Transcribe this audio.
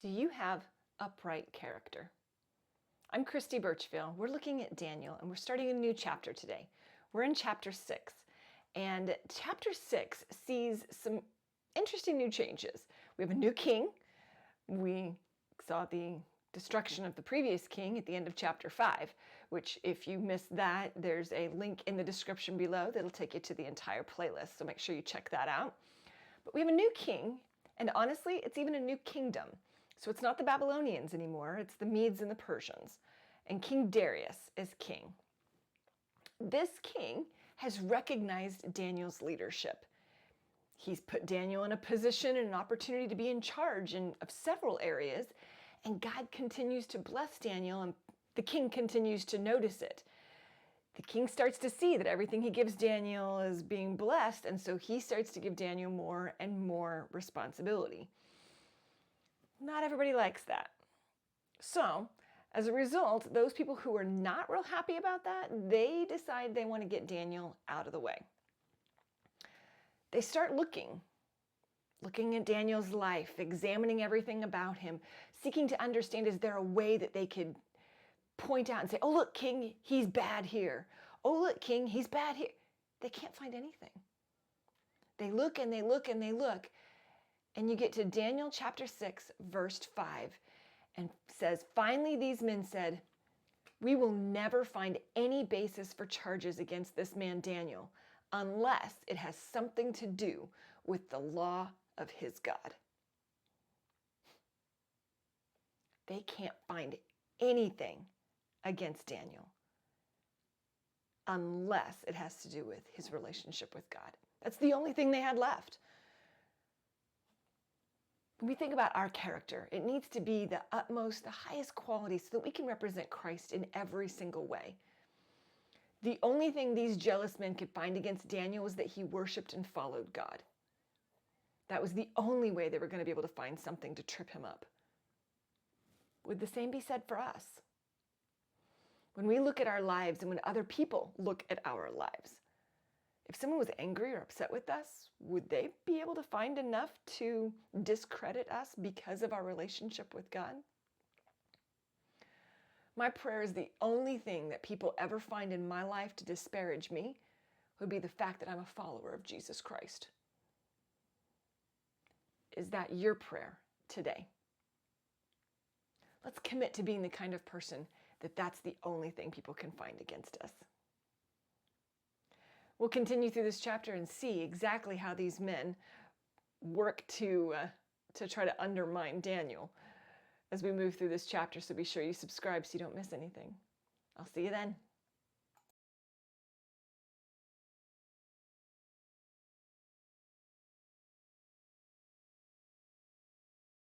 Do you have upright character? I'm Christy Birchfield. We're looking at Daniel and we're starting a new chapter today. We're in chapter 6, and chapter 6 sees some interesting new changes. We have a new king. We saw the destruction of the previous king at the end of chapter 5, which if you missed that, there's a link in the description below that'll take you to the entire playlist, so make sure you check that out. But we have a new king, and honestly, it's even a new kingdom. So it's not the Babylonians anymore, it's the Medes and the Persians. And King Darius is king. This king has recognized Daniel's leadership. He's put Daniel in a position and an opportunity to be in charge of several areas, and God continues to bless Daniel, and the king continues to notice it. The king starts to see that everything he gives Daniel is being blessed, and so he starts to give Daniel more and more responsibility. Not everybody likes that. So, as a result, those people who are not real happy about that, they decide they want to get Daniel out of the way. They start looking at Daniel's life, examining everything about him, seeking to understand, is there a way that they could point out and say, oh, look, king, he's bad here. Oh, look, king, he's bad here. They can't find anything. They look and they look and they look. And you get to Daniel chapter 6, verse 5, and says, finally these men said, we will never find any basis for charges against this man Daniel unless it has something to do with the law of his God. They can't find anything against Daniel unless it has to do with his relationship with God. That's the only thing they had left. When we think about our character, it needs to be the utmost, the highest quality so that we can represent Christ in every single way. The only thing these jealous men could find against Daniel was that he worshiped and followed God. That was the only way they were going to be able to find something to trip him up. Would the same be said for us? When we look at our lives and when other people look at our lives, if someone was angry or upset with us, would they be able to find enough to discredit us because of our relationship with God? My prayer is the only thing that people ever find in my life to disparage me would be the fact that I'm a follower of Jesus Christ. Is that your prayer today? Let's commit to being the kind of person that that's the only thing people can find against us. We'll continue through this chapter and see exactly how these men work to try to undermine Daniel as we move through this chapter. So be sure you subscribe so you don't miss anything. I'll see you then.